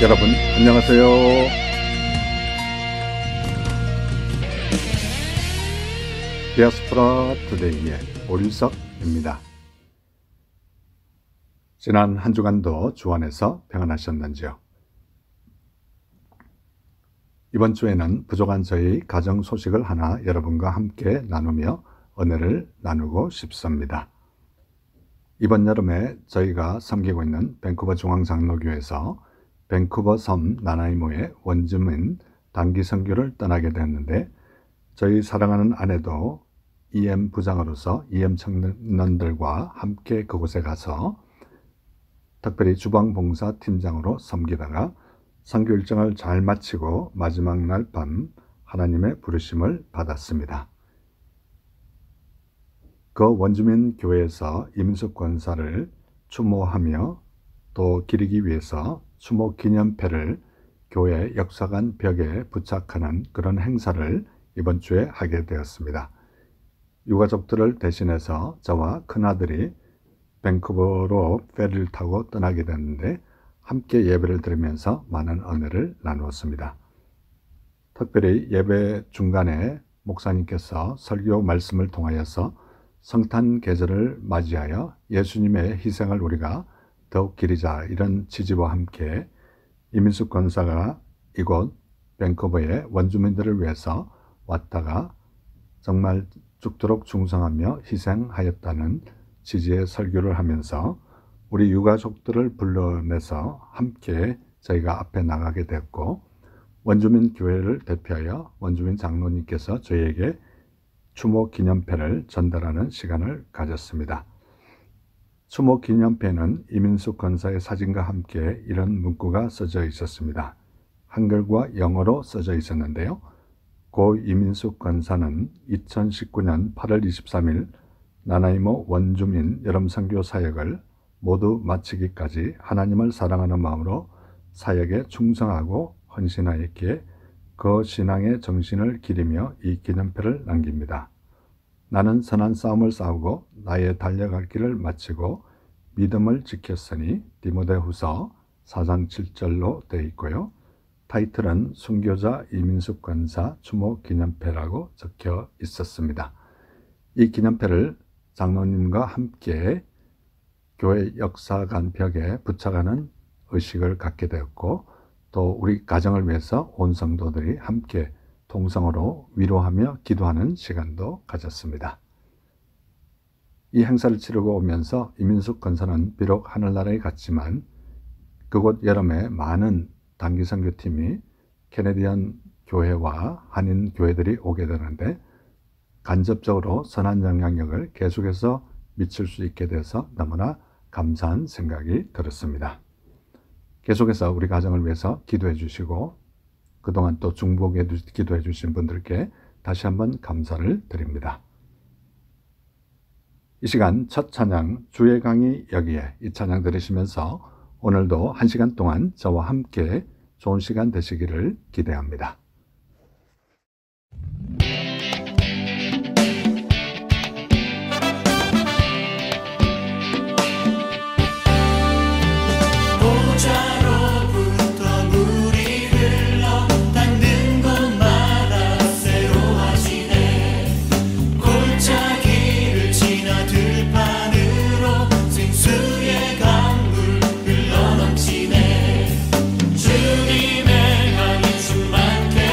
여러분 안녕하세요. 디아스포라 투데이의 오윤석입니다. 지난 한 주간도 주 안에서 평안하셨는지요? 이번 주에는 부족한 저희 가정 소식을 하나 여러분과 함께 나누며 은혜를 나누고 싶습니다. 이번 여름에 저희가 섬기고 있는 밴쿠버 중앙장로교회에서 밴쿠버 섬 나나이모의 원주민 단기 선교를 떠나게 되었는데, 저희 사랑하는 아내도 EM 부장으로서 EM 청년들과 함께 그곳에 가서 특별히 주방봉사 팀장으로 섬기다가 선교 일정을 잘 마치고 마지막 날 밤 하나님의 부르심을 받았습니다. 그 원주민 교회에서 이민숙 권사를 추모하며 또 기리기 위해서 추모 기념패를 교회 역사관 벽에 부착하는 그런 행사를 이번 주에 하게 되었습니다. 유가족들을 대신해서 저와 큰아들이 밴쿠버로 페리를 타고 떠나게 됐는데, 함께 예배를 드리면서 많은 은혜를 나누었습니다. 특별히 예배 중간에 목사님께서 설교 말씀을 통하여서 성탄 계절을 맞이하여 예수님의 희생을 우리가 더욱 기리자, 이런 취지와 함께 이민숙 권사가 이곳 밴쿠버의 원주민들을 위해서 왔다가 정말 죽도록 충성하며 희생하였다는 취지의 설교를 하면서 우리 유가족들을 불러내서 함께 저희가 앞에 나가게 됐고, 원주민 교회를 대표하여 원주민 장로님께서 저희에게 추모 기념패를 전달하는 시간을 가졌습니다. 추모 기념패는 이민숙 권사의 사진과 함께 이런 문구가 써져 있었습니다. 한글과 영어로 써져 있었는데요. 고 이민숙 권사는 2019년 8월 23일 나나이모 원주민 여름선교 사역을 모두 마치기까지 하나님을 사랑하는 마음으로 사역에 충성하고 헌신하였기에 그 신앙의 정신을 기리며 이 기념패를 남깁니다. 나는 선한 싸움을 싸우고 나의 달려갈 길을 마치고 믿음을 지켰으니, 디모데후서 4장 7절로 되어 있고요. 타이틀은 순교자 이민숙 권사 추모 기념패라고 적혀 있었습니다. 이 기념패를 장로님과 함께 교회 역사관 벽에 부착하는 의식을 갖게 되었고, 또 우리 가정을 위해서 온 성도들이 함께 동성으로 위로하며 기도하는 시간도 가졌습니다. 이 행사를 치르고 오면서 이민숙 권사는 비록 하늘나라에 갔지만 그곳 여름에 많은 단기 선교팀이 캐네디언 교회와 한인 교회들이 오게 되는데, 간접적으로 선한 영향력을 계속해서 미칠 수 있게 돼서 너무나 감사한 생각이 들었습니다. 계속해서 우리 가정을 위해서 기도해 주시고 그동안 또 중보에 기도해 주신 분들께 다시 한번 감사를 드립니다. 이 시간 첫 찬양 주의 강이 여기에, 이 찬양 들으시면서 오늘도 한 시간 동안 저와 함께 좋은 시간 되시기를 기대합니다. 주님의 강이 충만케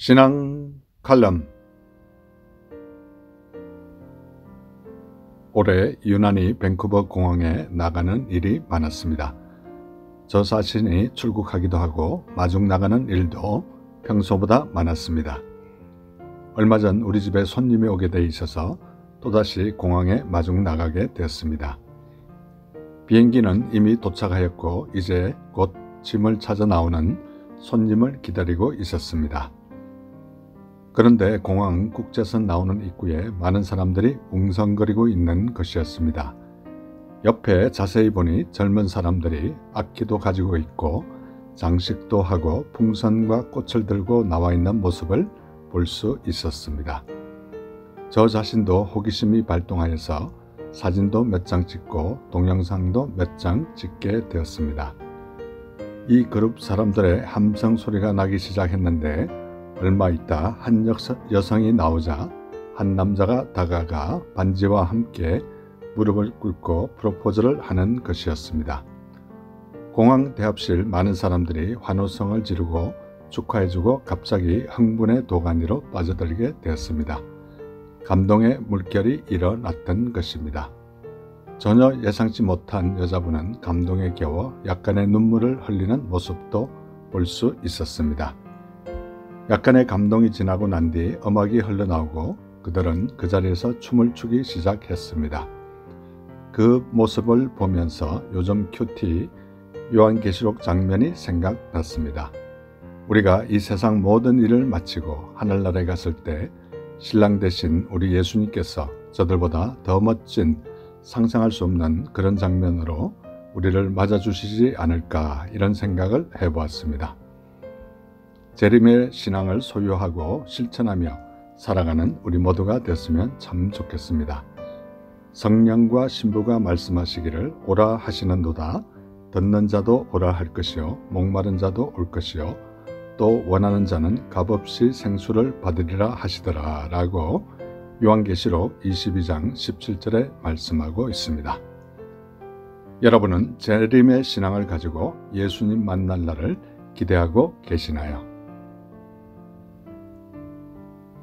신앙 칼럼. 올해 유난히 밴쿠버 공항에 나가는 일이 많았습니다. 저 자신이 출국하기도 하고 마중 나가는 일도 평소보다 많았습니다. 얼마 전 우리 집에 손님이 오게 돼 있어서 또다시 공항에 마중 나가게 되었습니다. 비행기는 이미 도착하였고 이제 곧 짐을 찾아 나오는 손님을 기다리고 있었습니다. 그런데 공항 국제선 나오는 입구에 많은 사람들이 웅성거리고 있는 것이었습니다. 옆에 자세히 보니 젊은 사람들이 악기도 가지고 있고 장식도 하고 풍선과 꽃을 들고 나와 있는 모습을 볼 수 있었습니다. 저 자신도 호기심이 발동하여서 사진도 몇 장 찍고 동영상도 몇 장 찍게 되었습니다. 이 그룹 사람들의 함성 소리가 나기 시작했는데 얼마 있다 한 여성이 나오자 한 남자가 다가가 반지와 함께 무릎을 꿇고 프로포즈를 하는 것이었습니다. 공항 대합실 많은 사람들이 환호성을 지르고 축하해주고 갑자기 흥분의 도가니로 빠져들게 되었습니다. 감동의 물결이 일어났던 것입니다. 전혀 예상치 못한 여자분은 감동에 겨워 약간의 눈물을 흘리는 모습도 볼 수 있었습니다. 약간의 감동이 지나고 난 뒤 음악이 흘러나오고 그들은 그 자리에서 춤을 추기 시작했습니다. 그 모습을 보면서 요즘 큐티 요한계시록 장면이 생각났습니다. 우리가 이 세상 모든 일을 마치고 하늘나라에 갔을 때 신랑 되신 우리 예수님께서 저들보다 더 멋진 상상할 수 없는 그런 장면으로 우리를 맞아주시지 않을까 이런 생각을 해보았습니다. 재림의 신앙을 소유하고 실천하며 살아가는 우리 모두가 됐으면 참 좋겠습니다. 성령과 신부가 말씀하시기를 오라 하시는도다. 듣는 자도 오라 할 것이요 목마른 자도 올 것이요 또 원하는 자는 값없이 생수를 받으리라 하시더라 라고 요한계시록 22장 17절에 말씀하고 있습니다. 여러분은 재림의 신앙을 가지고 예수님 만날 날을 기대하고 계시나요?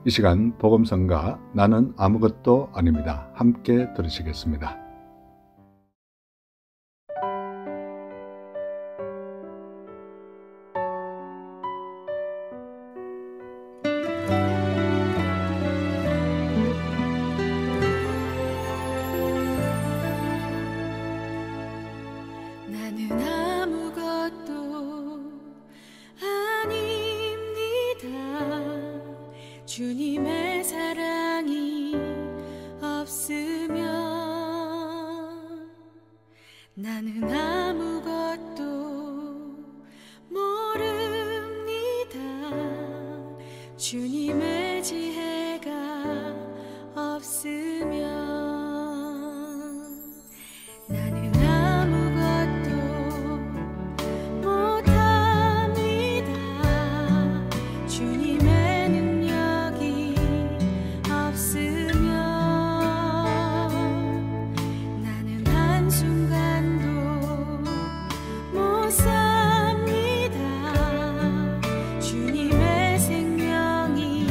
이 시간 복음성가 나는 아무것도 아닙니다. 함께 들으시겠습니다. 나는 아무것도 아닙니다. 주님의 사랑이 없으면 나는 아무것도 모릅니다. 주님의 지혜가 없으면 나는 아무것도 못합니다. 주님의 능력이 없으면 나는 한순간도 못 삽니다. 주님의 생명이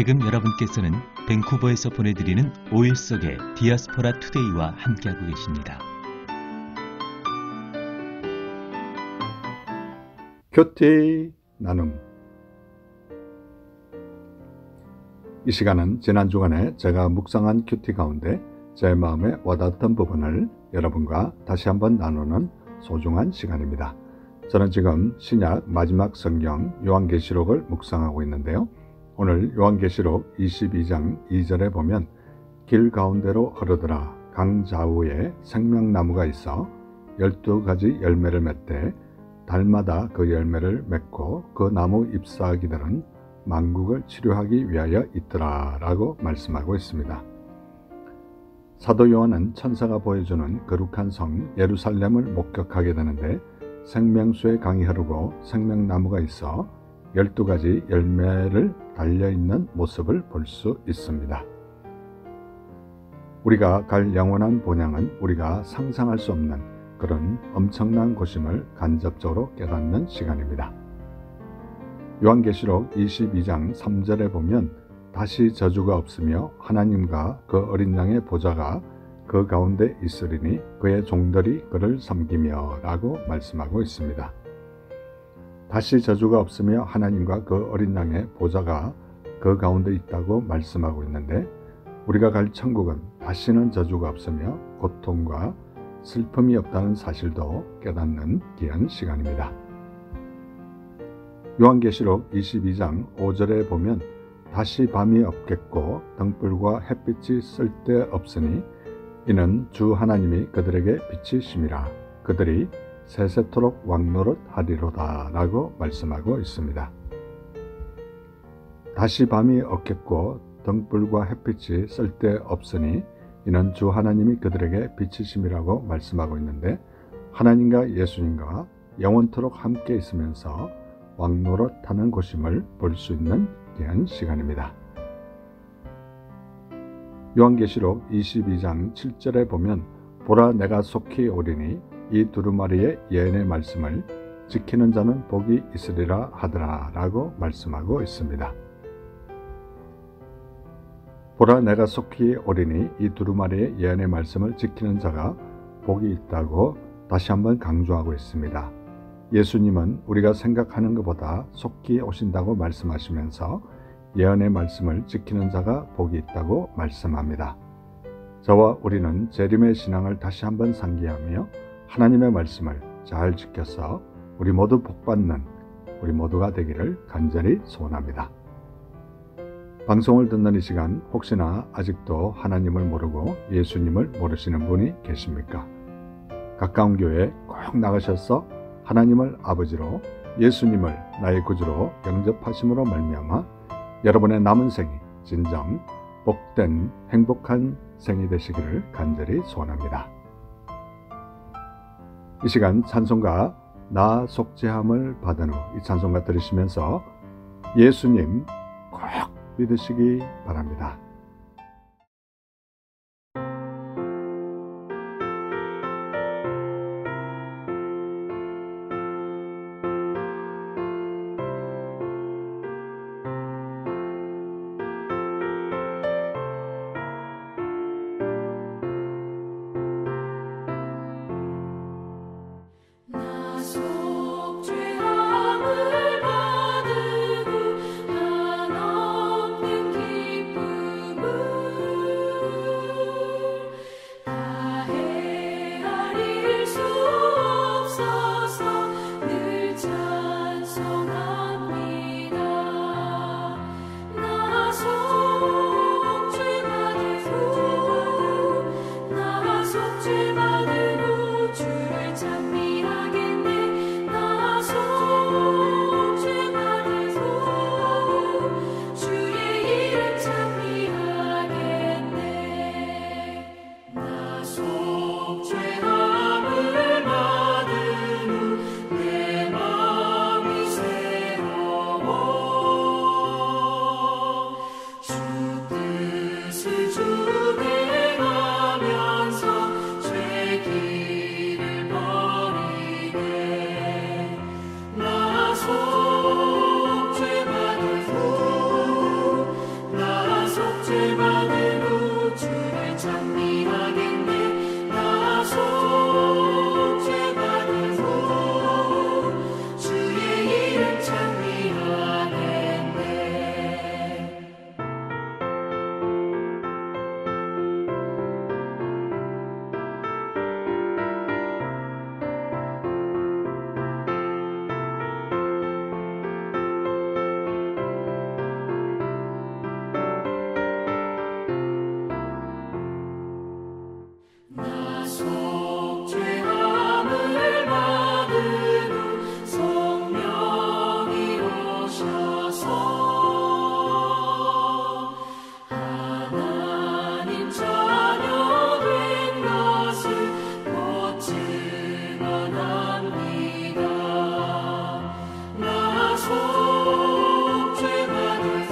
지금 여러분께서는 밴쿠버에서 보내드리는 5일 속의 디아스포라 투데이와 함께하고 계십니다. 큐티 나눔. 이 시간은 지난 주간에 제가 묵상한 큐티 가운데 제 마음에 와닿았던 부분을 여러분과 다시 한번 나누는 소중한 시간입니다. 저는 지금 신약 마지막 성경 요한계시록을 묵상하고 있는데요. 오늘 요한계시록 22장 2절에 보면 길 가운데로 흐르더라 강 좌우에 생명나무가 있어 12가지 열매를 맺되 달마다 그 열매를 맺고 그 나무 잎사귀들은 만국을 치료하기 위하여 있더라 라고 말씀하고 있습니다. 사도 요한은 천사가 보여주는 거룩한 성 예루살렘을 목격하게 되는데 생명수의 강이 흐르고 생명나무가 있어 12가지 열매를 달려있는 모습을 볼 수 있습니다. 우리가 갈 영원한 본향은 우리가 상상할 수 없는 그런 엄청난 곳임을 간접적으로 깨닫는 시간입니다. 요한계시록 22장 3절에 보면 다시 저주가 없으며 하나님과 그 어린 양의 보좌가 그 가운데 있으리니 그의 종들이 그를 섬기며 라고 말씀하고 있습니다. 다시 저주가 없으며 하나님과 그 어린 양의 보좌가 그 가운데 있다고 말씀하고 있는데 우리가 갈 천국은 다시는 저주가 없으며 고통과 슬픔이 없다는 사실도 깨닫는 귀한 시간입니다. 요한계시록 22장 5절에 보면 다시 밤이 없겠고 등불과 햇빛이 쓸데없으니 이는 주 하나님이 그들에게 빛이심이라 그들이 세세토록 왕노릇 하리로다 라고 말씀하고 있습니다. 다시 밤이 없겠고 등불과 햇빛이 쓸데없으니 이는 주 하나님이 그들에게 빛이심이라고 말씀하고 있는데 하나님과 예수님과 영원토록 함께 있으면서 왕노릇하는 곳임을 볼 수 있는 귀한 시간입니다. 요한계시록 22장 7절에 보면 보라 내가 속히 오리니 이 두루마리의 예언의 말씀을 지키는 자는 복이 있으리라 하더라 라고 말씀하고 있습니다. 보라 내가 속히 오리니 이 두루마리의 예언의 말씀을 지키는 자가 복이 있다고 다시 한번 강조하고 있습니다. 예수님은 우리가 생각하는 것보다 속히 오신다고 말씀하시면서 예언의 말씀을 지키는 자가 복이 있다고 말씀합니다. 저와 우리는 재림의 신앙을 다시 한번 상기하며 하나님의 말씀을 잘 지켜서 우리 모두 복받는 우리 모두가 되기를 간절히 소원합니다. 방송을 듣는 이 시간 혹시나 아직도 하나님을 모르고 예수님을 모르시는 분이 계십니까? 가까운 교회에 꼭 나가셔서 하나님을 아버지로 예수님을 나의 구주로 영접하심으로 말미암아 여러분의 남은 생이 진정 복된 행복한 생이 되시기를 간절히 소원합니다. 이 시간 찬송가 나 속죄함을 받은 후 이 찬송가 들으시면서 예수님 꼭 믿으시기 바랍니다. 나 속죄함을 받은 후 한없는 기쁨 찬미하겠네. 나 속죄 받은 후 주의 이름 찬미하겠네. 나 속죄함을 받은 후 성령이 오셔서 하나님 자녀 된 것을 곧 증언합니다. 나 속죄 받은 후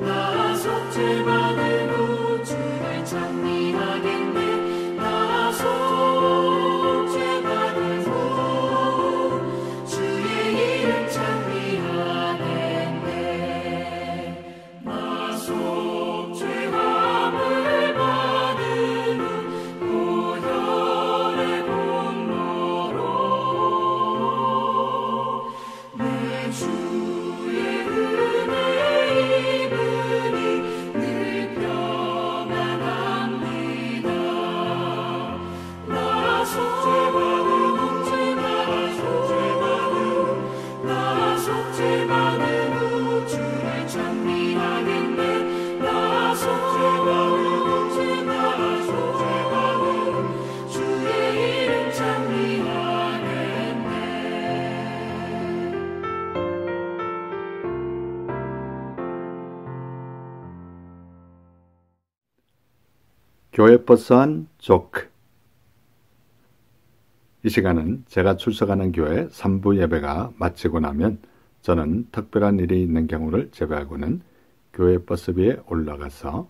나 속죄 받은 후 주를 찬미하겠네. 나 속죄 받은 후 주의 이름 찬미하겠네. 나 속죄함을 받은 후 보혈의 공로로 내 주의 은혜 입으니 늘 평안합니다. 나 속죄 받은 후 나 속죄 받은 후 주를 찬미하겠네. 나 속죄 받은 후 주의 이름 찬미하겠네. 교회 버스한 조크. 이 시간은 제가 출석하는 교회 3부 예배가 마치고 나면 저는 특별한 일이 있는 경우를 제외하고는 교회 버스비에 올라가서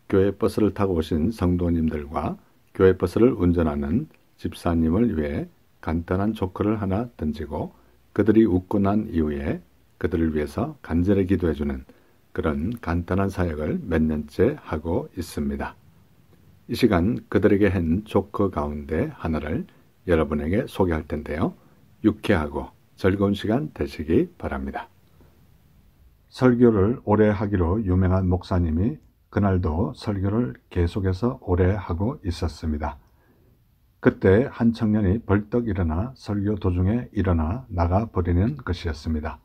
교회 버스를 타고 오신 성도님들과 교회 버스를 운전하는 집사님을 위해 간단한 조크를 하나 던지고 그들이 웃고 난 이후에 그들을 위해서 간절히 기도해주는 그런 간단한 사역을 몇 년째 하고 있습니다. 이 시간 그들에게 한 조크 가운데 하나를 여러분에게 소개할 텐데요. 유쾌하고 즐거운 시간 되시기 바랍니다. 설교를 오래 하기로 유명한 목사님이 그날도 설교를 계속해서 오래 하고 있었습니다. 그때 한 청년이 벌떡 일어나 설교 도중에 일어나 나가버리는 것이었습니다.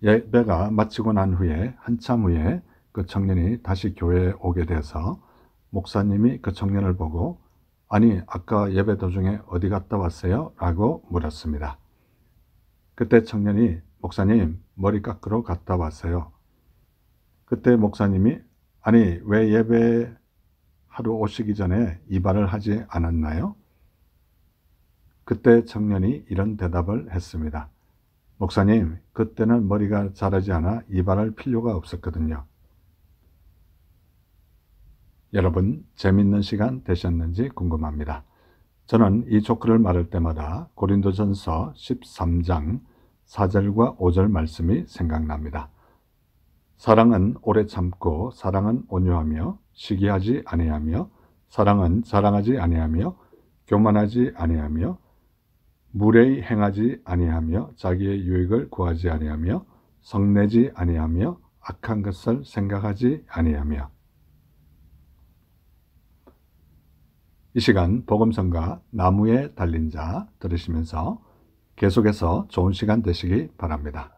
예배가 마치고 난 후에 한참 후에 그 청년이 다시 교회에 오게 돼서 목사님이 그 청년을 보고 아니 아까 예배 도중에 어디 갔다 왔어요? 라고 물었습니다. 그때 청년이 목사님 머리 깎으러 갔다 왔어요. 그때 목사님이 아니 왜 예배 하러 오시기 전에 이발을 하지 않았나요? 그때 청년이 이런 대답을 했습니다. 목사님 그때는 머리가 자라지 않아 이발할 필요가 없었거든요. 여러분 재밌는 시간 되셨는지 궁금합니다. 저는 이 조크를 말할 때마다 고린도전서 13장 4절과 5절 말씀이 생각납니다. 사랑은 오래 참고 사랑은 온유하며 시기하지 아니하며 사랑은 자랑하지 아니하며 교만하지 아니하며 무례히 행하지 아니하며 자기의 유익을 구하지 아니하며 성내지 아니하며 악한 것을 생각하지 아니하며. 이 시간 복음성가 나무에 달린 자 들으시면서 계속해서 좋은 시간 되시기 바랍니다.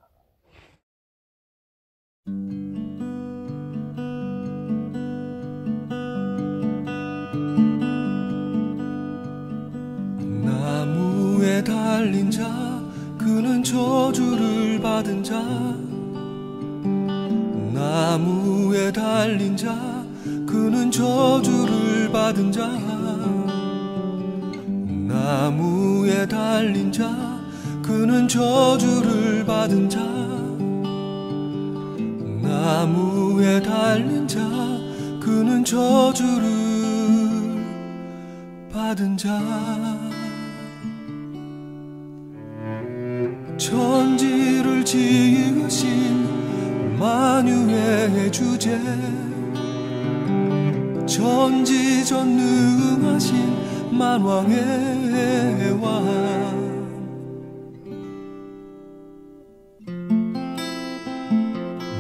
나무에 달린 자 그는 저주를 받은 자 나무에 달린 자 그는 저주를 받은 자 나무에 달린 자 그는 저주를 받은 자 나무에 달린 자 그는 저주를 받은 자 천지를 지으신 만유의 주제 전지전능하신 만왕의 왕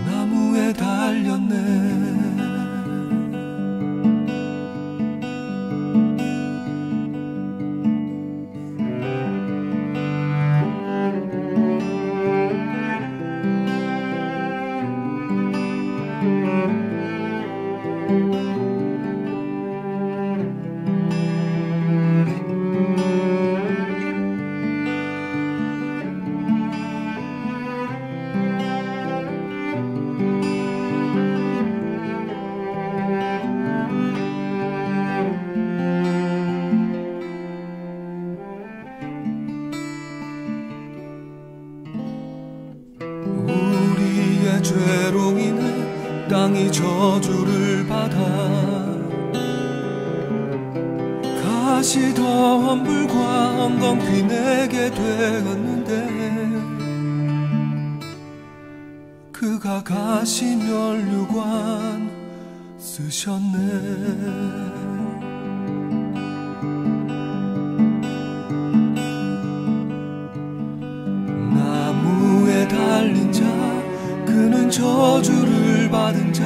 나무에 달렸네 우리의 죄로 인해 땅이 저주를 받아 가시덤 불과 엉겅퀴 내게 되었는데 그가 가시면류관 쓰셨네 달린 자 그는 저주를 받은 자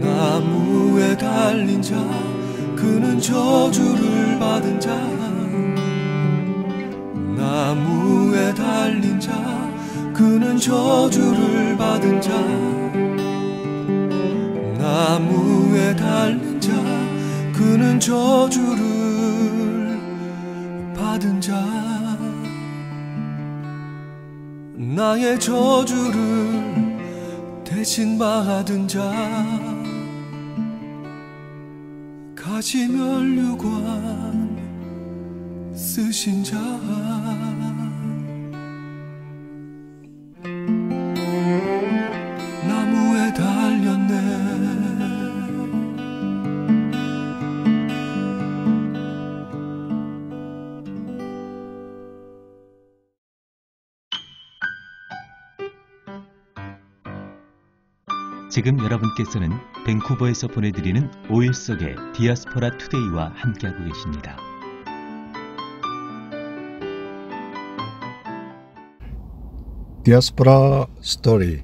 나무에 달린 자 그는 저주를 받은 자 나무에 달린 자 그는 저주를 받은 자 나무에 달린 자 그는 저주를 받은 자 나의 저주를 대신 받은 자 가시면류관 쓰신 자 나무에 달렸네 지금 여러분께서는 밴쿠버에서 보내드리는 5일 속의 디아스포라 투데이와 함께하고 계십니다. 디아스포라 스토리.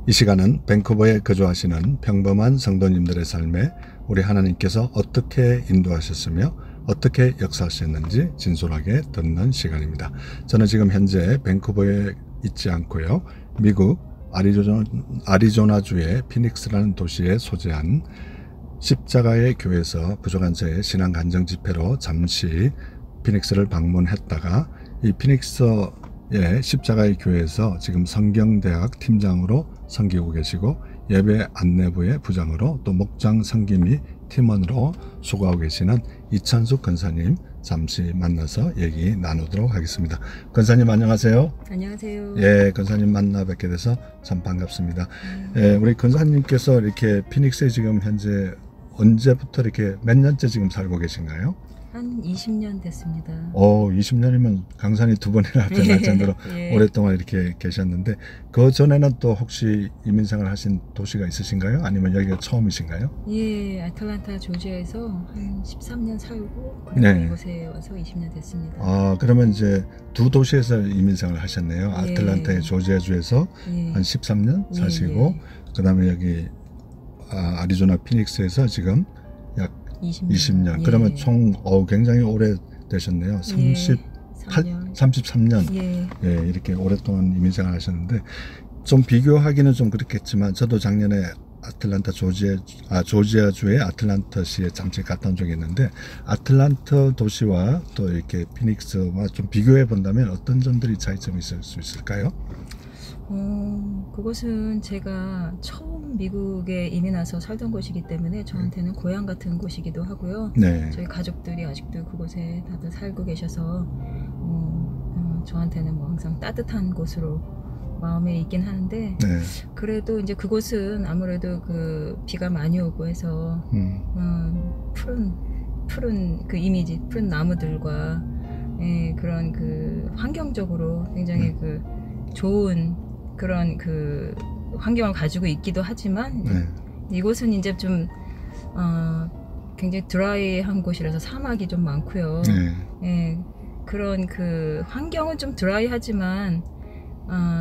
이 시간은 밴쿠버에 거주하시는 평범한 성도님들의 삶에 우리 하나님께서 어떻게 인도하셨으며 어떻게 역사하셨는지 진솔하게 듣는 시간입니다. 저는 지금 현재 밴쿠버에 있지 않고요. 미국 아리조나주의 피닉스라는 도시에 소재한 십자가의 교회에서 부족한 저의 신앙 간증 집회로 잠시 피닉스를 방문했다가 이 피닉스의 십자가의 교회에서 지금 성경대학 팀장으로 섬기고 계시고 예배 안내부의 부장으로 또 목장 섬김이 팀원으로 수고하고 계시는 이찬숙 권사님 잠시 만나서 얘기 나누도록 하겠습니다. 권사님 안녕하세요. 안녕하세요. 예, 권사님 만나 뵙게 돼서 참 반갑습니다. 예, 우리 권사님께서 이렇게 피닉스에 지금 현재 언제부터 이렇게 몇 년째 지금 살고 계신가요? 한 20년 됐습니다. 20년이면 강산이 두 번이나 될 정도로 예. 오랫동안 이렇게 계셨는데 그 전에는 또 혹시 이민생활 하신 도시가 있으신가요? 아니면 여기가 처음이신가요? 예, 아틀란타 조지아에서 한 13년 살고 그리고 네. 이곳에 와서 20년 됐습니다. 그러면 이제 두 도시에서 이민생활을 하셨네요. 예. 아틀란타의 조지아주에서 예. 한 13년 예, 사시고 예. 그 다음에 여기 아리조나 피닉스에서 지금 약 20년. 예. 그러면 총 굉장히 오래 되셨네요. 33년. 예. 예, 이렇게 오랫동안 이민생활 하셨는데 좀 비교하기는 좀 그렇겠지만 저도 작년에 아틀란타 조지아주의 아틀란타시에 잠시 갔다 온 적이 있는데 아틀란타 도시와 또 이렇게 피닉스와 좀 비교해 본다면 어떤 점들이 차이점이 있을 수 있을까요? 그것은 제가 처음 미국에 이민 와서 살던 곳이기 때문에 저한테는 고향 같은 곳이기도 하고요. 네. 저희 가족들이 아직도 그곳에 다들 살고 계셔서 저한테는 뭐 항상 따뜻한 곳으로 마음에 있긴 하는데 네. 그래도 이제 그곳은 아무래도 그 비가 많이 오고 해서 푸른 그 이미지, 푸른 나무들과 그런 그 환경적으로 굉장히 그 좋은 그런 그 환경을 가지고 있기도 하지만 네. 이곳은 이제 좀 굉장히 드라이한 곳이라서 사막이 좀 많고요. 네. 예, 그런 그 환경은 좀 드라이하지만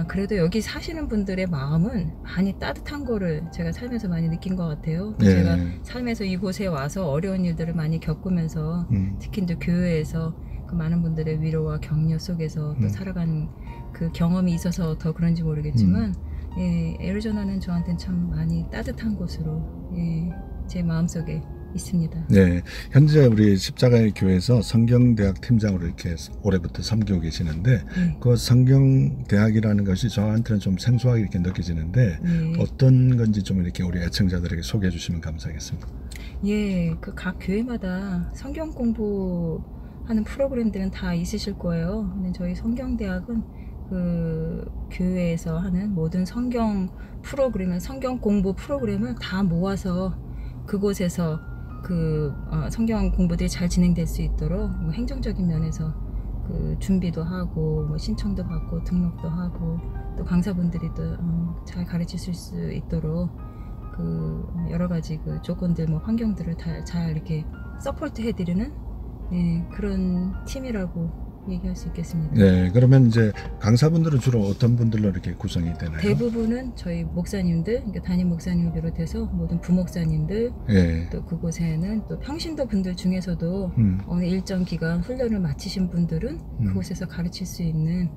그래도 여기 사시는 분들의 마음은 많이 따뜻한 거를 제가 살면서 많이 느낀 것 같아요. 네. 제가 살면서 이곳에 와서 어려운 일들을 많이 겪으면서 특히 이제 교회에서 그 많은 분들의 위로와 격려 속에서 또 살아간 그 경험이 있어서 더 그런지 모르겠지만 예, 애리조나는 저한테는 참 많이 따뜻한 곳으로 예, 제 마음속에 있습니다. 네, 현재 우리 십자가의 교회에서 성경대학 팀장으로 이렇게 올해부터 섬기고 계시는데 네. 그 성경대학이라는 것이 저한테는 좀 생소하게 이렇게 느껴지는데 네. 어떤 건지 좀 이렇게 우리 애청자들에게 소개해 주시면 감사하겠습니다. 예, 그 각 교회마다 성경 공부하는 프로그램들은 다 있으실 거예요. 근데 저희 성경대학은 그 교회에서 하는 모든 성경 프로그램을 성경 공부 프로그램을 다 모아서 그곳에서 그 성경 공부들이 잘 진행될 수 있도록 뭐 행정적인 면에서 그 준비도 하고 뭐 신청도 받고 등록도 하고 또 강사분들이 또 잘 가르치실 수 있도록 그 여러 가지 그 조건들 뭐 환경들을 다 잘 이렇게 서포트 해드리는 예, 그런 팀이라고 얘기할 수 있겠습니다. 네, 그러면 이제 강사분들은 주로 어떤 분들로 이렇게 구성이 되나요? 대부분은 저희 목사님들, 그러니까 담임 목사님을 비롯해서 모든 부목사님들, 예. 또 그곳에는 또 평신도 분들 중에서도 어느 일정 기간 훈련을 마치신 분들은 그곳에서 가르칠 수 있는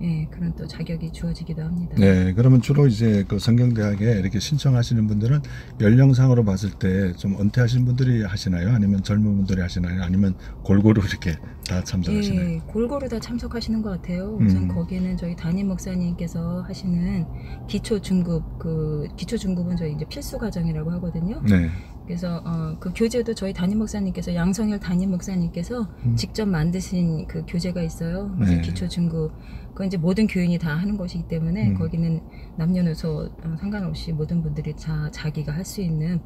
예, 그런 또 자격이 주어지기도 합니다. 네, 그러면 주로 이제 그 성경대학에 이렇게 신청하시는 분들은 연령상으로 봤을 때 좀 은퇴하신 분들이 하시나요? 아니면 젊은 분들이 하시나요? 아니면 골고루 이렇게 다 참석하시나요? 예, 골고루 다 참석하시는 것 같아요. 우선 거기는 저희 담임 목사님께서 하시는 기초 중급, 기초 중급은 저희 이제 필수 과정이라고 하거든요. 네. 그래서 그 교재도 저희 담임 목사님께서 양성열 담임 목사님께서 직접 만드신 그 교재가 있어요. 네. 기초 중급. 그건 이제 모든 교인이 다 하는 것이기 때문에 거기는 남녀노소 상관없이 모든 분들이 자기가 할 수 있는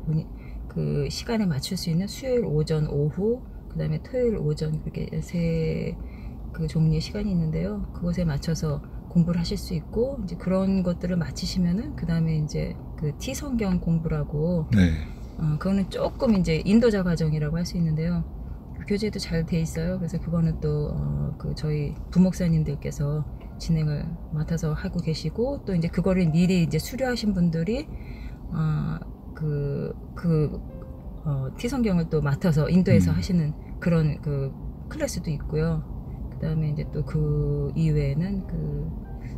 그 시간에 맞출 수 있는 수요일 오전, 오후, 그다음에 토요일 오전 그렇게 세 그 종류의 시간이 있는데요. 그것에 맞춰서 공부를 하실 수 있고 이제 그런 것들을 마치시면은 그다음에 이제 그 T성경 공부라고 네. 그거는 조금 이제 인도자 과정이라고 할 수 있는데요. 그 교재도 잘 돼 있어요. 그래서 그거는 또 그 저희 부목사님들께서 진행을 맡아서 하고 계시고 또 이제 그거를 미리 이제 수료하신 분들이 T성경을 또 맡아서 인도에서 하시는 그런 그 클래스도 있고요. 그다음에 이제 또 그 이외에는 그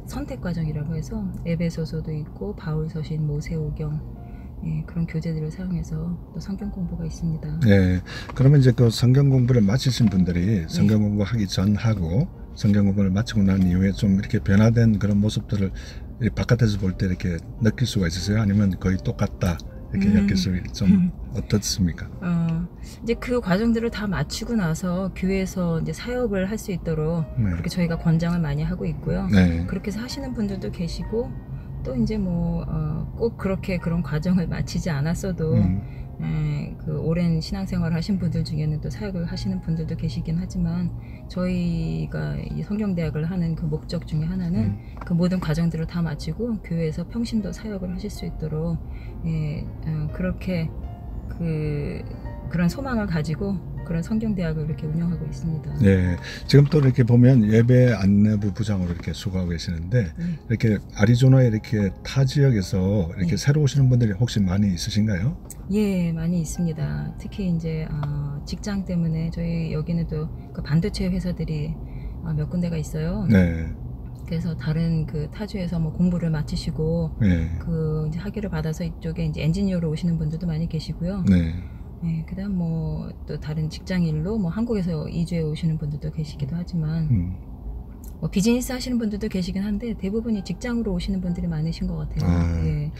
선택 과정이라고 해서 에베소서도 있고 바울서신, 모세오경 예, 그런 교재들을 사용해서 또 성경 공부가 있습니다. 네. 그러면 이제 그 성경 공부를 마치신 분들이 성경 공부하기 전하고 성경 공부를 마치고 난 이후에 좀 이렇게 변화된 그런 모습들을 바깥에서 볼 때 이렇게 느낄 수가 있으세요? 아니면 거의 똑같다 이렇게 느낄 수 좀 어떻습니까? 이제 그 과정들을 다 마치고 나서 교회에서 이제 사역을 할 수 있도록 네. 그렇게 저희가 권장을 많이 하고 있고요. 네. 그렇게 해서 하시는 분들도 계시고 또 이제 뭐 꼭 그렇게 그런 과정을 마치지 않았어도 그 오랜 신앙생활을 하신 분들 중에는 또 사역을 하시는 분들도 계시긴 하지만 저희가 이 성경대학을 하는 그 목적 중에 하나는 그 모든 과정들을 다 마치고 교회에서 평신도 사역을 하실 수 있도록 예, 그렇게 그런 소망을 가지고 그런 성경대학을 이렇게 운영하고 있습니다. 네, 지금 또 이렇게 보면 예배 안내부 부장으로 이렇게 수고하고 계시는데 이렇게 아리조나에 이렇게 타 지역에서 이렇게 새로 오시는 분들이 혹시 많이 있으신가요? 예, 많이 있습니다. 특히 이제 직장 때문에 저희 여기는 또 그 반도체 회사들이 몇 군데가 있어요. 네. 그래서 다른 그 타주에서 뭐 공부를 마치시고 네. 그 이제 학위를 받아서 이쪽에 이제 엔지니어로 오시는 분들도 많이 계시고요. 네. 네, 그다음 뭐 또 다른 직장 일로 뭐 한국에서 이주해 오시는 분들도 계시기도 하지만 뭐 비즈니스 하시는 분들도 계시긴 한데 대부분이 직장으로 오시는 분들이 많으신 것 같아요. 예.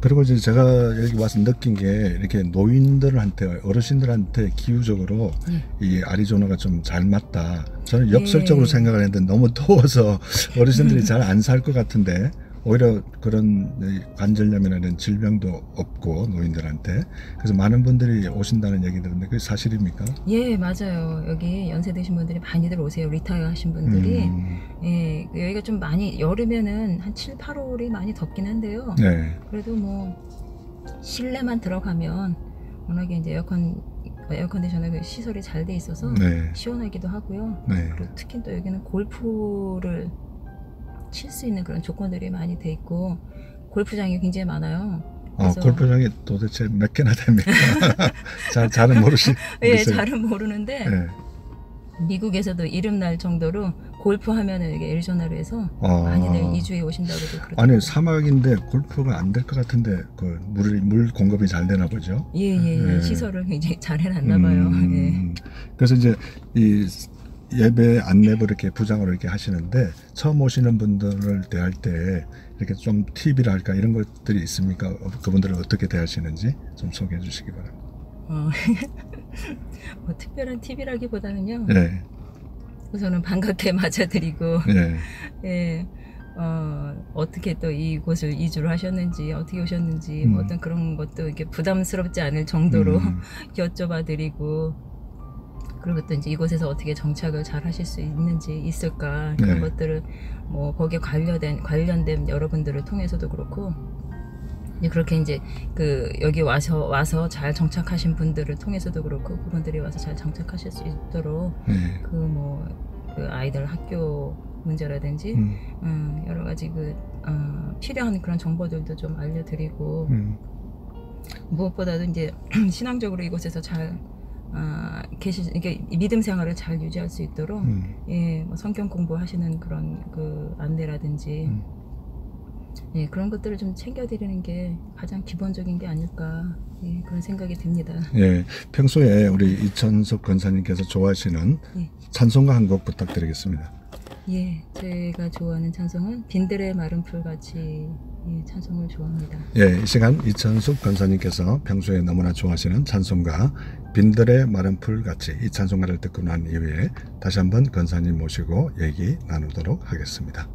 그리고 이제 제가 여기 와서 느낀 게 이렇게 노인들한테 어르신들한테 기후적으로 이 아리조나가 좀 잘 맞다. 저는 역설적으로 생각을 했는데 너무 더워서 어르신들이 잘 안 살 것 같은데 오히려 그런 관절염이라는 질병도 없고 노인들한테 그래서 많은 분들이 오신다는 얘기 들었는데 그게 사실입니까? 예, 맞아요. 여기 연세 드신 분들이 많이들 오세요. 리타이어 하신 분들이. 예, 여기가 좀 많이 여름에는 한 7, 8월이 많이 덥긴 한데요. 네. 그래도 뭐 실내만 들어가면 워낙에 이제 에어컨디셔너 그 시설이 잘 돼 있어서 네. 시원하기도 하고요. 네. 그리고 특히 또 여기는 골프를 칠 수 있는 그런 조건들이 많이 돼 있고 골프장이 굉장히 많아요. 그래서 골프장이 도대체 몇 개나 됩니까? 잘은 모르시겠어요. 예, 잘은 모르는데 네. 미국에서도 이름 날 정도로 골프 하면은 이게 애리조나로 해서 많이들 이주해 오신다고도 그렇고. 아니 사막인데 골프가 안 될 것 같은데 그 물 공급이 잘 되나 보죠. 예. 시설을 굉장히 잘 해놨나 봐요. 예. 그래서 이제 이 예배 안내부 이렇게 부장으로 이렇게 하시는데 처음 오시는 분들을 대할 때 이렇게 좀 팁이랄까 이런 것들이 있습니까? 그분들을 어떻게 대하시는지 좀 소개해 주시기 바랍니다. 뭐 특별한 팁이라기보다는요. 네. 우선은 반갑게 맞아드리고 네. 예. 어떻게 또 이곳을 이주를 하셨는지 어떻게 오셨는지 뭐 어떤 그런 것도 이렇게 부담스럽지 않을 정도로 여쭤봐드리고 그리고 또 이제 이곳에서 어떻게 정착을 잘 하실 수 있을까 그런 것들을 뭐 거기에 관련된 여러분들을 통해서도 그렇고 이제 그렇게 이제 그 여기 와서 잘 정착하신 분들을 통해서도 그렇고 그분들이 와서 잘 정착하실 수 있도록 그 아이들 학교 문제라든지 여러 가지 필요한 그런 정보들도 좀 알려드리고 무엇보다도 이제 신앙적으로 이곳에서 잘 이게 믿음 생활을 잘 유지할 수 있도록 뭐 성경 공부하시는 그런 그 안내라든지 그런 것들을 좀 챙겨드리는 게 가장 기본적인 게 아닐까 그런 생각이 듭니다. 예, 평소에 우리 이천숙 권사님께서 좋아하시는 찬송가 한 곡 부탁드리겠습니다. 예, 제가 좋아하는 찬송은 빈들의 마른 풀같이 찬송을 좋아합니다. 예, 이 시간 이천숙 권사님께서 평소에 너무나 좋아하시는 찬송가 빈들의 마른 풀같이 이 찬송가를 듣고 난 이후에 다시 한번 권사님 모시고 얘기 나누도록 하겠습니다.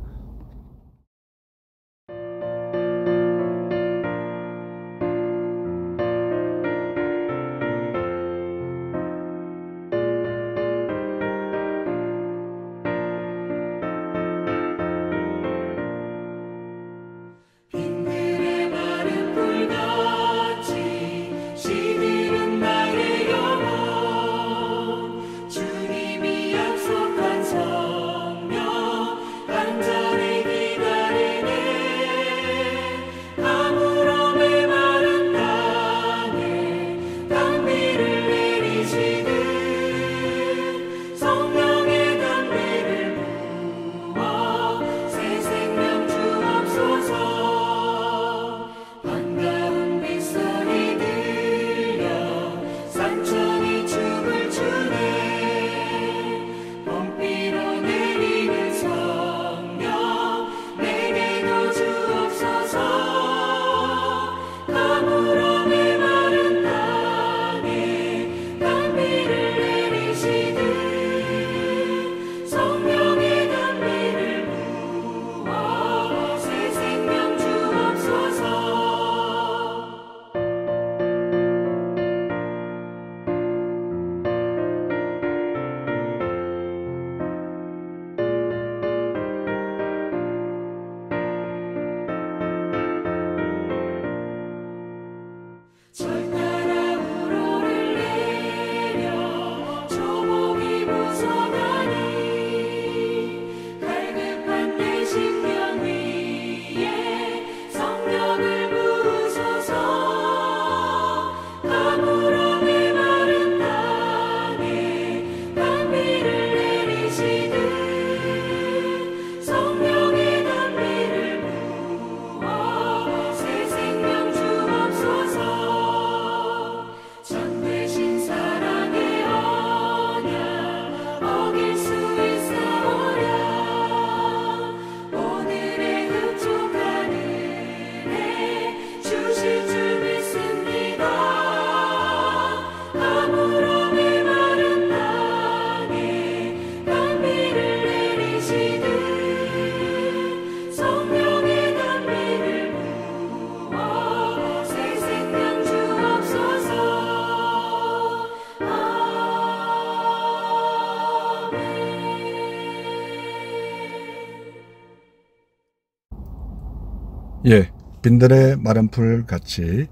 빈들의 마른 풀같이 시들은 나의 영혼 주님이 약속한 성령 안전히 기다리네 아무럼의 마른 땅에 단비를 내리시듯 성령의 단비를 부어 새 생명 주옵소서 반가운 빗소리 들려 산천이 춤을 추네 봄비로 내리는 성령 내게도 주옵소서 가물음의 마른 땅에 단비를 내리시듯 성령의 단비를 부어 새 생명 주옵소서 절 따라 우로를 내려 조목이 무성하니 갈급한 내 심령 위에 성령을 부으소서 가물음의 마른 땅에 단비를 내리시듯 성령의 단비를 부어 새 생명 주옵소서 빈들의 마른 풀 같이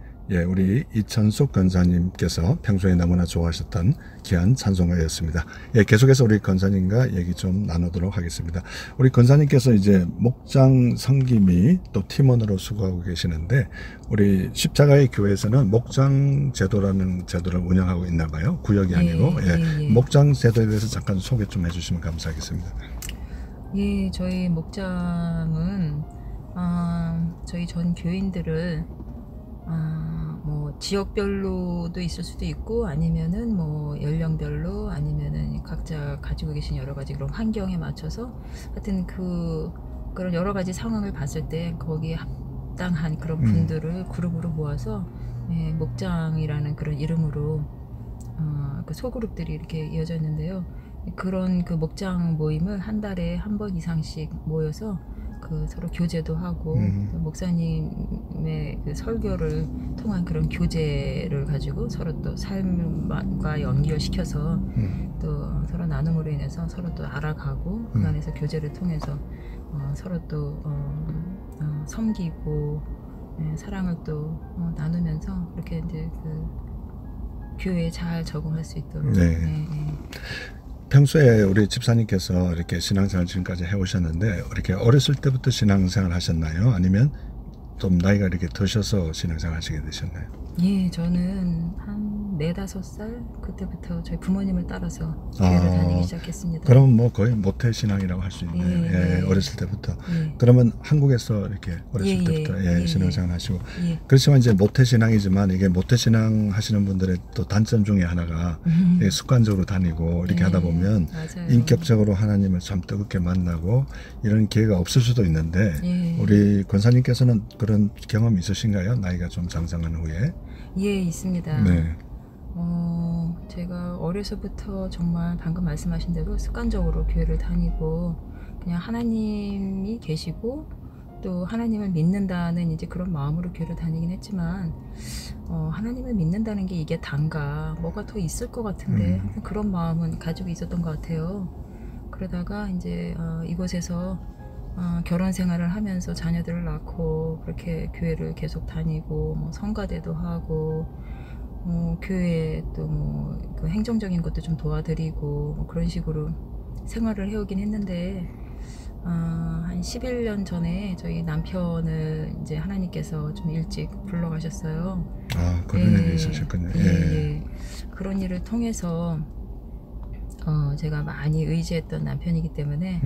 우리 이천숙 권사님께서 평소에 너무나 좋아하셨던 귀한 찬송가였습니다. 계속해서 우리 권사님과 얘기 좀 나누도록 하겠습니다. 우리 권사님께서 이제 목장 섬김이 또 팀원으로 수고하고 계시는데 우리 십자가의 교회에서는 목장 제도라는 제도를 운영하고 있나 봐요. 구역이 아니고 목장 제도에 대해서 잠깐 소개 좀 해주시면 감사하겠습니다. 예, 저희 목장은 저희 전 교인들을 뭐 지역별로도 있을 수도 있고 아니면은 뭐 연령별로 아니면은 각자 가지고 계신 여러 가지 그런 환경에 맞춰서 하여튼 그런 여러 가지 상황을 봤을 때 거기에 합당한 그런 분들을 그룹으로 모아서 목장이라는 그런 이름으로 그 소그룹들이 이렇게 이어져 있는데요. 그런 그 목장 모임을 한 달에 한 번 이상씩 모여서 서로 교제도 하고 목사님의 그 설교를 통한 그런 교제를 가지고 서로 또 삶과 연결시켜서 또 서로 나눔으로 인해서 서로 또 알아가고 그 안에서 교제를 통해서 서로 또 섬기고 사랑을 또 나누면서 그렇게 이제 그 교회에 잘 적응할 수 있도록. 평소에 우리 집사님께서 이렇게 신앙생활 지금까지 해오셨는데 이렇게 어렸을 때부터 신앙생활 하셨나요? 아니면 좀 나이가 이렇게 드셔서 신앙생활 하시게 되셨나요? 예, 저는 한 4-5살 그때부터 저희 부모님을 따라서 교회를 다니기 시작했습니다. 그럼 뭐 거의 모태 신앙이라고 할 수 있네요. 어렸을 때부터. 그러면 한국에서 이렇게 어렸을 때부터 신앙생활 하시고 그렇지만 이제 모태 신앙이지만 이게 모태 신앙 하시는 분들의 또 단점 중에 하나가 습관적으로 다니고 이렇게 하다 보면 맞아요. 인격적으로 하나님을 참 뜨겁게 만나고 이런 기회가 없을 수도 있는데 우리 권사님께서는 그런 경험이 있으신가요? 나이가 좀 장성한 후에? 예, 있습니다. 제가 어려서부터 정말 방금 말씀하신 대로 습관적으로 교회를 다니고 그냥 하나님이 계시고 또 하나님을 믿는다는 이제 그런 마음으로 교회를 다니긴 했지만 하나님을 믿는다는 게 이게 단가 뭐가 더 있을 것 같은데 그런 마음은 가지고 있었던 것 같아요. 그러다가 이제 이곳에서 결혼 생활을 하면서 자녀들을 낳고 그렇게 교회를 계속 다니고 뭐 성가대도 하고 교회에 또 뭐 그 행정적인 것도 좀 도와드리고 뭐 그런 식으로 생활을 해오긴 했는데 한 11년 전에 저희 남편을 이제 하나님께서 좀 일찍 불러가셨어요. 그런 일이 있으셨군요. 그런 일을 통해서 제가 많이 의지했던 남편이기 때문에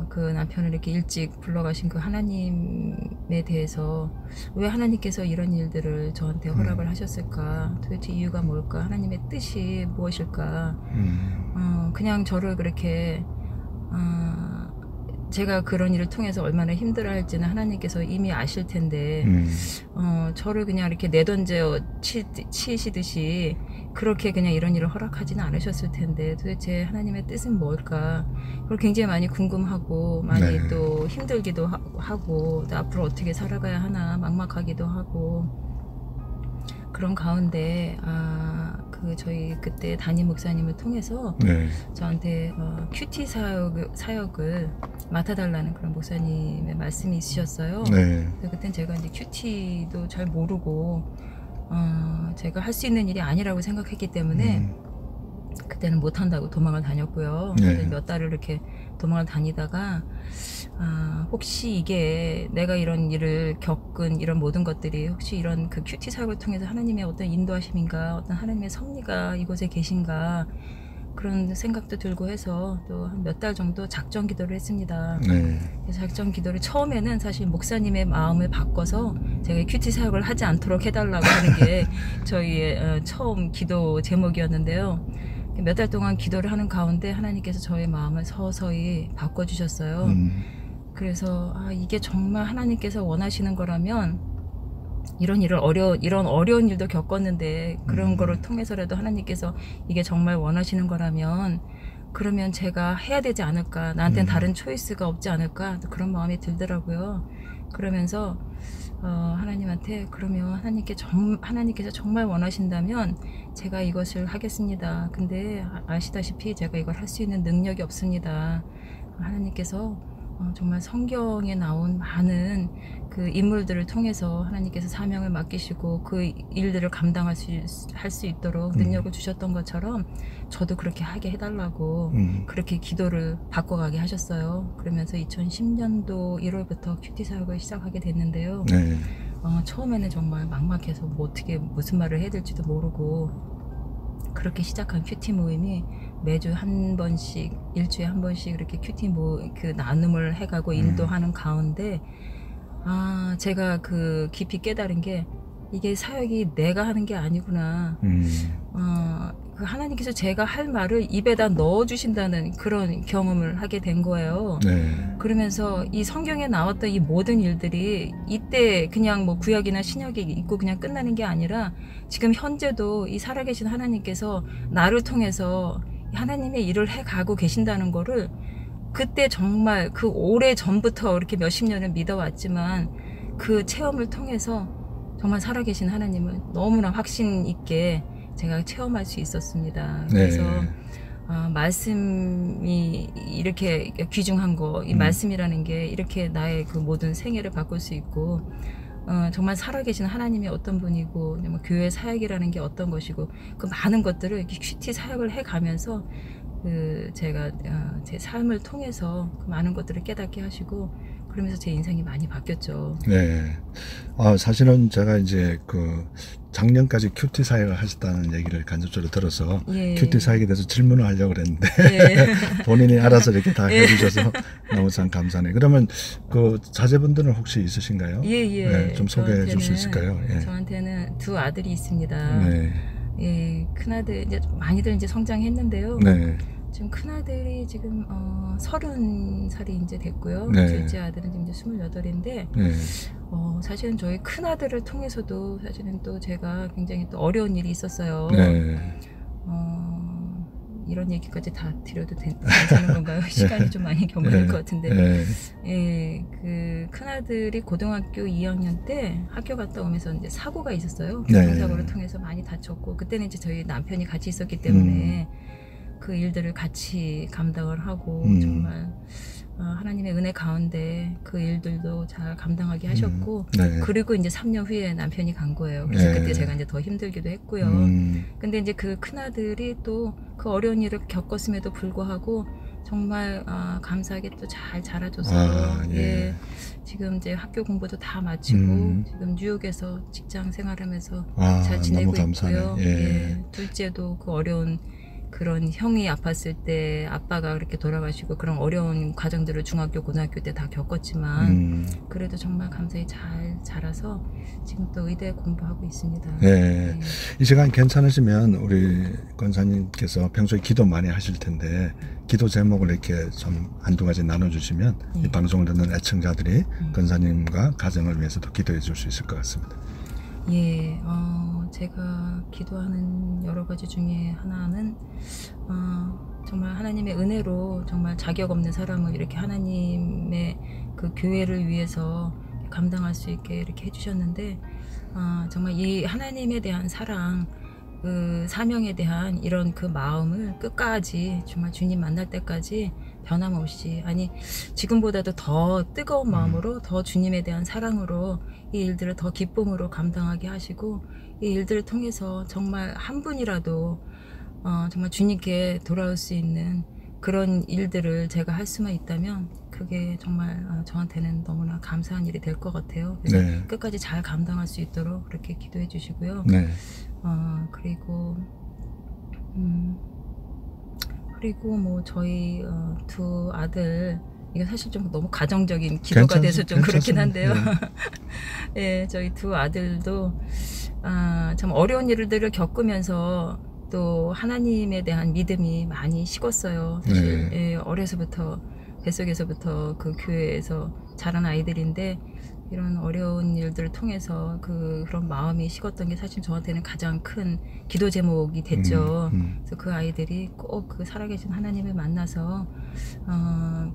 그 남편을 이렇게 일찍 불러가신 그 하나님에 대해서 왜 하나님께서 이런 일들을 저한테 허락을 하셨을까, 도대체 이유가 뭘까, 하나님의 뜻이 무엇일까. 그냥 저를 그렇게 제가 그런 일을 통해서 얼마나 힘들어할지는 하나님께서 이미 아실 텐데 저를 그냥 이렇게 내던져 치시듯이 그렇게 그냥 이런 일을 허락하지는 않으셨을 텐데 도대체 하나님의 뜻은 뭘까, 그걸 굉장히 많이 궁금하고 많이 또 힘들기도 하고 또 앞으로 어떻게 살아가야 하나 막막하기도 하고 그런 가운데 저희 그때 담임 목사님을 통해서 저한테 큐티 사역을 맡아달라는 그런 목사님의 말씀이 있으셨어요. 그땐 제가 이제 큐티도 잘 모르고 제가 할 수 있는 일이 아니라고 생각했기 때문에 그때는 못한다고 도망을 다녔고요. 몇 달을 이렇게 도망을 다니다가 혹시 이게 내가 이런 일을 겪은 이런 모든 것들이 혹시 이런 그 큐티 사역을 통해서 하나님의 어떤 인도하심인가, 어떤 하나님의 섭리가 이곳에 계신가, 그런 생각도 들고 해서 또 한 몇 달 정도 작정 기도를 했습니다. 그래서 작정 기도를 처음에는 사실 목사님의 마음을 바꿔서 제가 큐티 사역을 하지 않도록 해달라고 하는 게 저희의 처음 기도 제목이었는데요. 몇 달 동안 기도를 하는 가운데 하나님께서 저의 마음을 서서히 바꿔주셨어요. 그래서 이게 정말 하나님께서 원하시는 거라면 이런 어려운 일도 겪었는데 그런 거를 통해서라도 하나님께서 이게 정말 원하시는 거라면 그러면 제가 해야 되지 않을까, 나한테는 다른 초이스가 없지 않을까, 그런 마음이 들더라고요. 그러면서 하나님한테 그러면 하나님께서 정말 원하신다면 제가 이것을 하겠습니다. 근데 아시다시피 제가 이걸 할 수 있는 능력이 없습니다. 하나님께서 정말 성경에 나온 많은 그 인물들을 통해서 하나님께서 사명을 맡기시고 그 일들을 감당할 할 수 있도록 능력을 주셨던 것처럼 저도 그렇게 하게 해달라고 그렇게 기도를 바꿔가게 하셨어요. 그러면서 2010년도 1월부터 큐티 사역을 시작하게 됐는데요. 네. 처음에는 정말 막막해서 뭐 어떻게 무슨 말을 해야 될지도 모르고 그렇게 시작한 큐티 모임이 매주 한 번씩, 일주일에 한 번씩 이렇게 큐티 그 나눔을 해가고 인도하는 가운데, 제가 그 깊이 깨달은 게 이게 사역이 내가 하는 게 아니구나. 그 하나님께서 제가 할 말을 입에다 넣어주신다는 그런 경험을 하게 된 거예요. 네. 그러면서 이 성경에 나왔던 이 모든 일들이 이때 그냥 뭐 구약이나 신약이 있고 그냥 끝나는 게 아니라 지금 현재도 이 살아계신 하나님께서 나를 통해서 하나님의 일을 해가고 계신다는 거를 그때 정말 그 오래 전부터 이렇게 몇십 년을 믿어왔지만 그 체험을 통해서 정말 살아계신 하나님을 너무나 확신 있게 제가 체험할 수 있었습니다. 그래서 말씀이 이렇게 귀중한 거, 이 말씀이라는 게 이렇게 나의 그 모든 생애를 바꿀 수 있고 정말 살아계신 하나님이 어떤 분이고 교회 사역이라는 게 어떤 것이고 그 많은 것들을 이렇게 큐티 사역을 해가면서 제가 제 삶을 통해서 그 많은 것들을 깨닫게 하시고 그러면서 제 인생이 많이 바뀌었죠. 네. 사실은 제가 이제 그 작년까지 큐티 사역을 하셨다는 얘기를 간접적으로 들어서 예. 큐티 사역에 대해서 질문을 하려고 그랬는데 예. 본인이 알아서 이렇게 다 해주셔서 너무 참 감사하네요. 그러면 그 자제분들은 혹시 있으신가요? 예. 네, 좀 소개해 줄 수 있을까요? 예. 저한테는 두 아들이 있습니다. 네. 예, 큰아들 이제 많이들 이제 성장했는데요. 네. 지금 큰아들이 지금 30살이 이제 됐고요. 네. 둘째 아들은 지금 이제 28인데 네. 사실은 저희 큰아들을 통해서도 사실은 또 제가 굉장히 또 어려운 일이 있었어요. 네. 이런 얘기까지 다 드려도 괜찮은 건가요? 시간이 좀 많이 경과될 것 같은데. 네. 예, 그 큰아들이 고등학교 2학년 때 학교 갔다 오면서 이제 사고가 있었어요. 네. 교통사고를 통해서 많이 다쳤고 그때는 이제 저희 남편이 같이 있었기 때문에 그 일들을 같이 감당을 하고 정말 하나님의 은혜 가운데 그 일들도 잘 감당하게 하셨고 네. 그리고 이제 3년 후에 남편이 간 거예요. 그래서 네. 그때 제가 이제 더 힘들기도 했고요. 근데 이제 그 큰아들이 또 그 어려운 일을 겪었음에도 불구하고 정말 감사하게 또 잘 자라줘서 예. 지금 이제 학교 공부도 다 마치고 지금 뉴욕에서 직장 생활하면서 잘 지내고 너무 감사하네. 있고요. 예. 예. 둘째도 그 어려운 그런 형이 아팠을 때 아빠가 그렇게 돌아가시고 그런 어려운 과정들을 중학교 고등학교 때 다 겪었지만 그래도 정말 감사히 잘 자라서 지금 또 의대 공부하고 있습니다. 네. 이 시간 괜찮으시면 우리 권사님께서 평소에 기도 많이 하실 텐데 기도 제목을 이렇게 좀 한두 가지 나눠주시면 이 방송을 듣는 애청자들이 권사님과 가정을 위해서도 기도해 줄 수 있을 것 같습니다. 예, 제가 기도하는 여러 가지 중에 하나는 정말 하나님의 은혜로 정말 자격 없는 사람을 이렇게 하나님의 그 교회를 위해서 감당할 수 있게 이렇게 해주셨는데 정말 이 하나님에 대한 사랑 그 사명에 대한 이런 그 마음을 끝까지 정말 주님 만날 때까지 변함없이 아니 지금보다도 더 뜨거운 마음으로 더 주님에 대한 사랑으로 이 일들을 더 기쁨으로 감당하게 하시고 이 일들을 통해서 정말 한 분이라도 정말 주님께 돌아올 수 있는 그런 일들을 제가 할 수만 있다면 그게 정말 저한테는 너무나 감사한 일이 될 것 같아요. 그래서 네. 끝까지 잘 감당할 수 있도록 그렇게 기도해 주시고요. 네. 그리고 뭐 저희 두 아들 이게 사실 좀 너무 가정적인 기도가 돼서 좀 그렇긴 한데요. 예, 저희 두 아들도 참 어려운 일들을 겪으면서 또 하나님에 대한 믿음이 많이 식었어요. 사실 예, 어려서부터 뱃속에서부터 그 교회에서 자란 아이들인데 이런 어려운 일들을 통해서 그런 마음이 식었던 게 사실 저한테는 가장 큰 기도 제목이 됐죠. 그래서 그 아이들이 꼭 그 살아계신 하나님을 만나서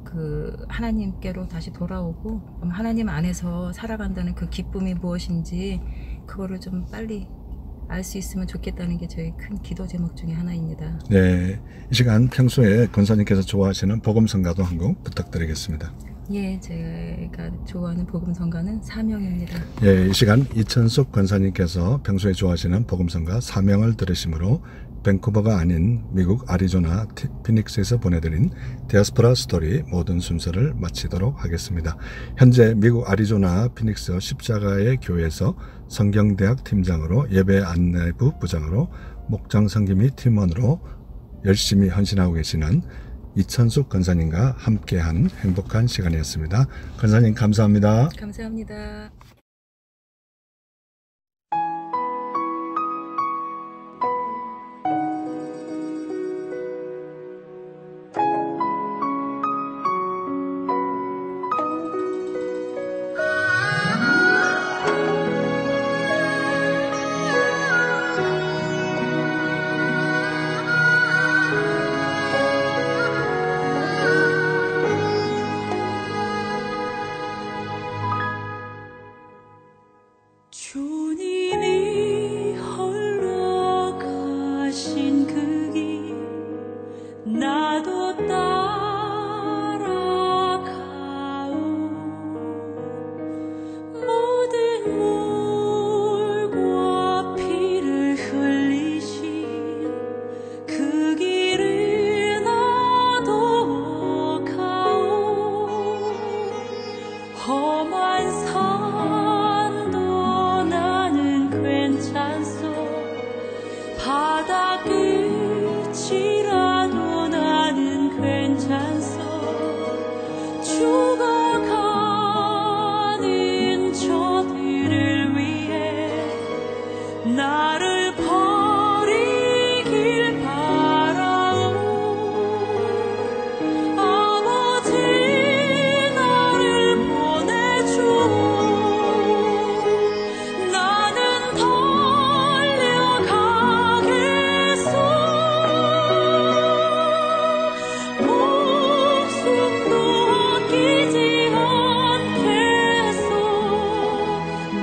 그 하나님께로 다시 돌아오고 하나님 안에서 살아간다는 그 기쁨이 무엇인지 그거를 좀 빨리 알 수 있으면 좋겠다는 게 저희 큰 기도 제목 중에 하나입니다. 네, 이 시간 평소에 권사님께서 좋아하시는 복음성가도 한 곡 부탁드리겠습니다. 예, 제가 좋아하는 복음성가는 사명입니다. 예, 이 시간 이천숙 권사님께서 평소에 좋아하시는 복음성가 사명을 들으심으로 밴쿠버가 아닌 미국 아리조나 피닉스에서 보내드린 디아스포라 스토리 모든 순서를 마치도록 하겠습니다. 현재 미국 아리조나 피닉스 십자가의 교회에서 성경대학 팀장으로 예배 안내부 부장으로 목장 선교 및 팀원으로 열심히 헌신하고 계시는 이천숙 권사님과 함께한 행복한 시간이었습니다. 권사님 감사합니다. 감사합니다. 주님이 홀로 가신 그 길 나도 따라가오 모든 물과 피를 흘리신 그 길을 나도 가오 험한 산도 나는 괜찮소 바다 끝이라도 나는 괜찮소 죽어가는 저들을 위해 나를 버리길 바라오 아버지 나를 보내주오 나는 달려가겠소 목숨도 아끼지 않겠소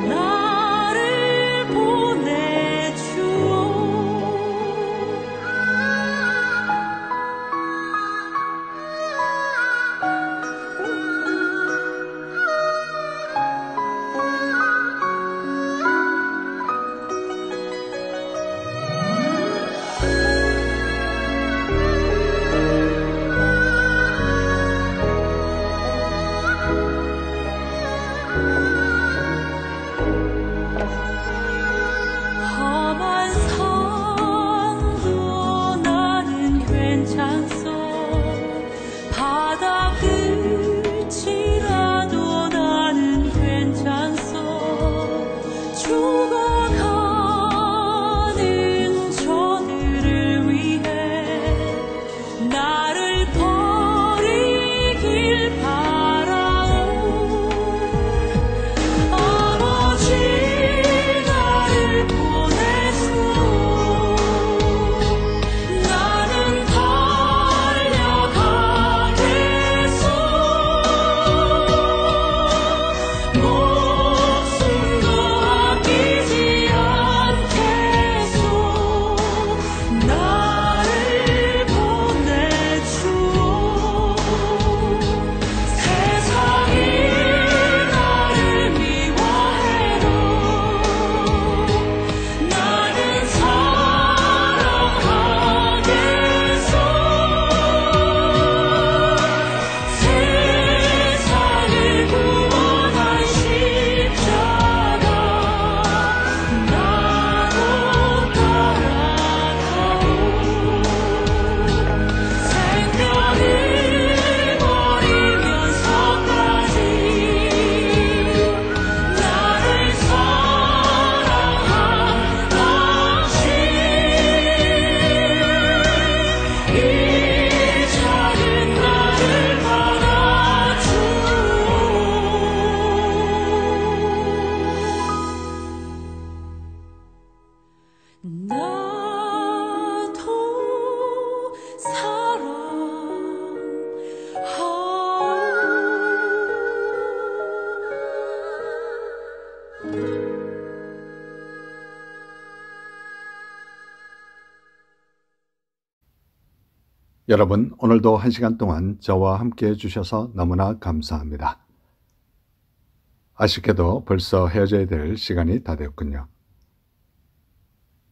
나를 보내주오 여러분, 오늘도 1시간 동안 저와 함께 해주셔서 너무나 감사합니다. 아쉽게도 벌써 헤어져야 될 시간이 다 되었군요.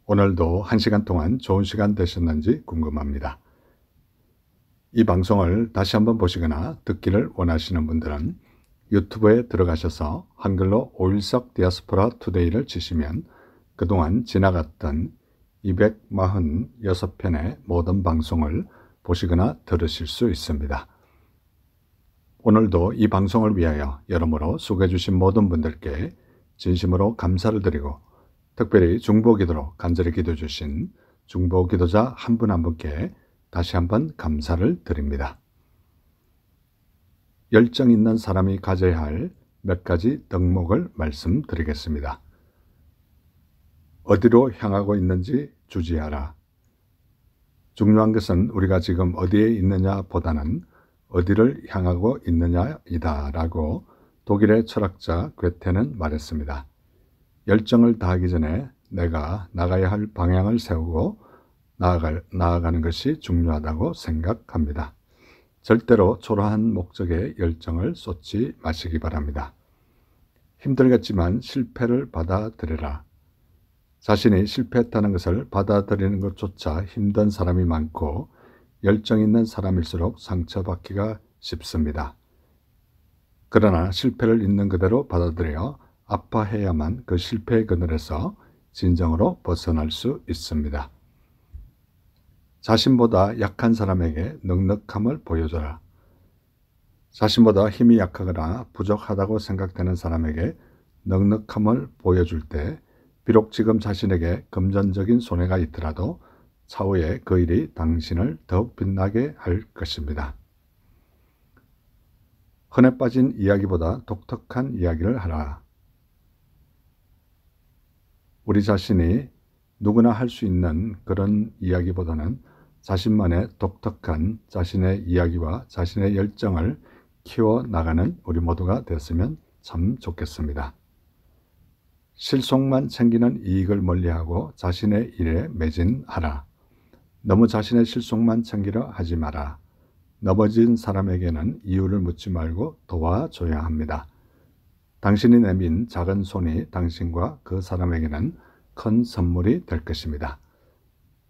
오늘도 1시간 동안 좋은 시간 되셨는지 궁금합니다. 이 방송을 다시 한번 보시거나 듣기를 원하시는 분들은 유튜브에 들어가셔서 한글로 오일석 디아스포라 투데이를 치시면 그동안 지나갔던 246편의 모든 방송을 보시거나 들으실 수 있습니다. 오늘도 이 방송을 위하여 여러모로 수고해 주신 모든 분들께 진심으로 감사를 드리고 특별히 중보기도로 간절히 기도해 주신 중보기도자 한 분 한 분께 다시 한번 감사를 드립니다. 열정 있는 사람이 가져야 할 몇 가지 덕목을 말씀드리겠습니다. 어디로 향하고 있는지 주지하라. 중요한 것은 우리가 지금 어디에 있느냐 보다는 어디를 향하고 있느냐이다 라고 독일의 철학자 괴테는 말했습니다. 열정을 다하기 전에 내가 나가야 할 방향을 세우고 나아가는 것이 중요하다고 생각합니다. 절대로 초라한 목적에 열정을 쏟지 마시기 바랍니다. 힘들겠지만 실패를 받아들여라. 자신이 실패했다는 것을 받아들이는 것조차 힘든 사람이 많고 열정 있는 사람일수록 상처받기가 쉽습니다. 그러나 실패를 있는 그대로 받아들여 아파해야만 그 실패의 그늘에서 진정으로 벗어날 수 있습니다. 자신보다 약한 사람에게 넉넉함을 보여줘라. 자신보다 힘이 약하거나 부족하다고 생각되는 사람에게 넉넉함을 보여줄 때 비록 지금 자신에게 금전적인 손해가 있더라도 차후에 그 일이 당신을 더욱 빛나게 할 것입니다. 흔해 빠진 이야기보다 독특한 이야기를 하라. 우리 자신이 누구나 할 수 있는 그런 이야기보다는 자신만의 독특한 자신의 이야기와 자신의 열정을 키워나가는 우리 모두가 됐으면 참 좋겠습니다. 실속만 챙기는 이익을 멀리하고 자신의 일에 매진하라. 너무 자신의 실속만 챙기려 하지 마라. 넘어진 사람에게는 이유를 묻지 말고 도와줘야 합니다. 당신이 내민 작은 손이 당신과 그 사람에게는 큰 선물이 될 것입니다.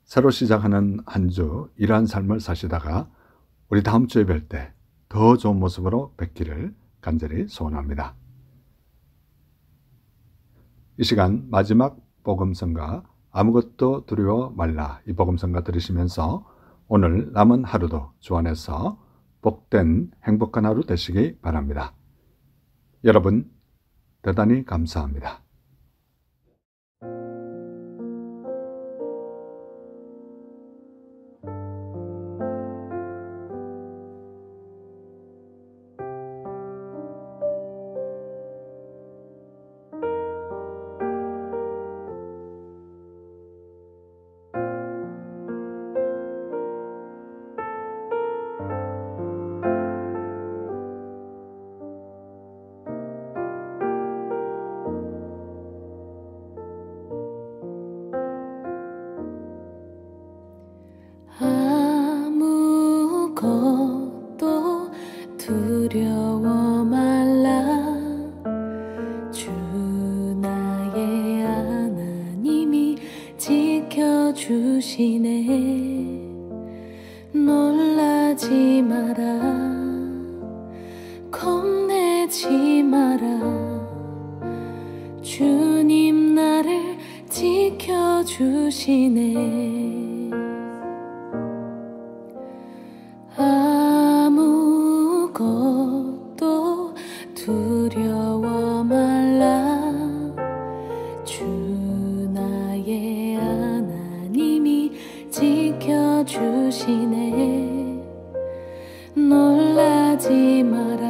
새로 시작하는 한 주 이러한 삶을 사시다가 우리 다음 주에 뵐 때 더 좋은 모습으로 뵙기를 간절히 소원합니다. 이 시간 마지막 복음성가 아무것도 두려워 말라 이 복음성가 들으시면서 오늘 남은 하루도 주 안에서 복된 행복한 하루 되시기 바랍니다. 여러분 대단히 감사합니다. 아무것도 두려워 말라. 주 나의 하나님이 지켜주시네. 놀라지 마라. 겁내지 마라. 주님 나를 지켜주시네. 아무것도 두려워 말라. 주 나의 하나님이 지켜주시네. 놀라지 마라.